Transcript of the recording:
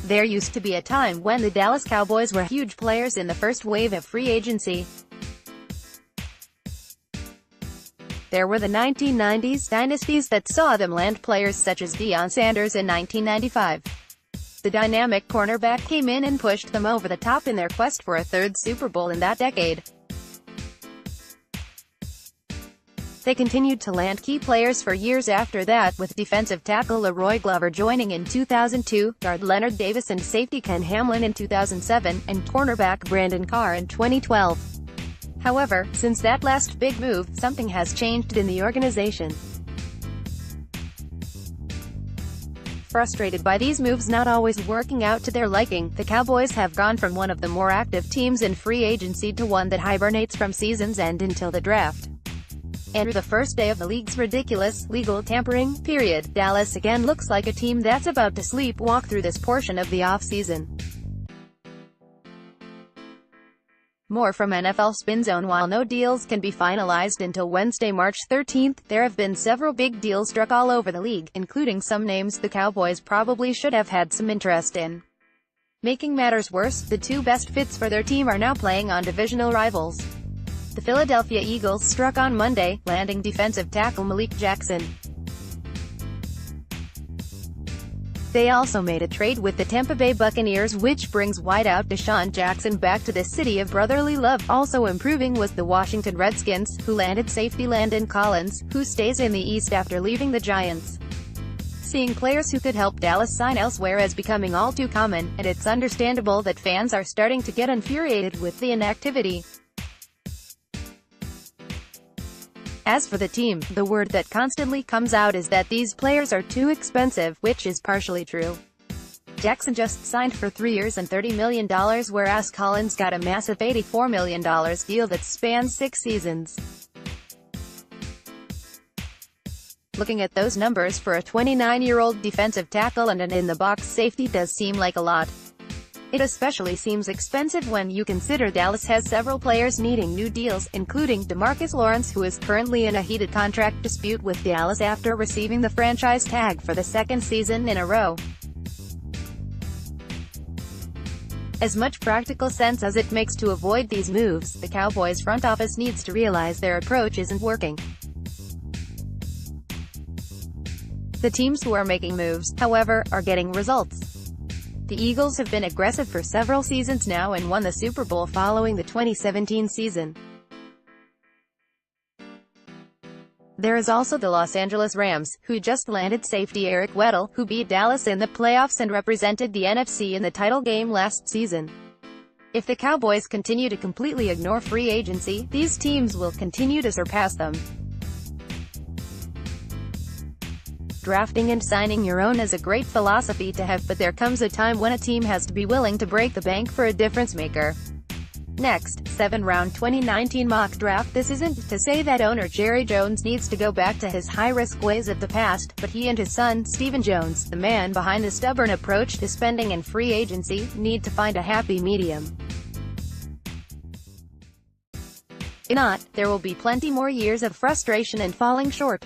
There used to be a time when the Dallas Cowboys were huge players in the first wave of free agency. There were the 1990s dynasties that saw them land players such as Deion Sanders in 1995. The dynamic cornerback came in and pushed them over the top in their quest for a third Super Bowl in that decade. They continued to land key players for years after that, with defensive tackle Leroy Glover joining in 2002, guard Leonard Davis and safety Ken Hamlin in 2007, and cornerback Brandon Carr in 2012. However, since that last big move, something has changed in the organization. Frustrated by these moves not always working out to their liking, the Cowboys have gone from one of the more active teams in free agency to one that hibernates from season's end until the draft. And the first day of the league's ridiculous, legal tampering period, Dallas again looks like a team that's about to sleepwalk through this portion of the offseason. More from NFL Spin Zone. While no deals can be finalized until Wednesday, March 13th, there have been several big deals struck all over the league, including some names the Cowboys probably should have had some interest in. Making matters worse, the two best fits for their team are now playing on divisional rivals. The Philadelphia Eagles struck on Monday, landing defensive tackle Malik Jackson. They also made a trade with the Tampa Bay Buccaneers, which brings wideout Deshaun Jackson back to the city of brotherly love. Also improving was the Washington Redskins, who landed safety Landon Collins, who stays in the East after leaving the Giants. Seeing players who could help Dallas sign elsewhere is becoming all too common, and it's understandable that fans are starting to get infuriated with the inactivity. As for the team, the word that constantly comes out is that these players are too expensive, which is partially true. Jackson just signed for 3 years and $30 million, whereas Collins got a massive $84 million deal that spans 6 seasons. Looking at those numbers for a 29-year-old defensive tackle and an in-the-box safety does seem like a lot. It especially seems expensive when you consider Dallas has several players needing new deals, including DeMarcus Lawrence, who is currently in a heated contract dispute with Dallas after receiving the franchise tag for the second season in a row. As much practical sense as it makes to avoid these moves, the Cowboys front office needs to realize their approach isn't working. The teams who are making moves, however, are getting results. The Eagles have been aggressive for several seasons now and won the Super Bowl following the 2017 season. There is also the Los Angeles Rams, who just landed safety Eric Weddle, who beat Dallas in the playoffs and represented the NFC in the title game last season. If the Cowboys continue to completely ignore free agency, these teams will continue to surpass them. Drafting and signing your own is a great philosophy to have, but there comes a time when a team has to be willing to break the bank for a difference maker. Next, 7th-round 2019 mock draft. This isn't to say that owner Jerry Jones needs to go back to his high-risk ways of the past, but he and his son, Stephen Jones, the man behind the stubborn approach to spending and free agency, need to find a happy medium. If not, there will be plenty more years of frustration and falling short.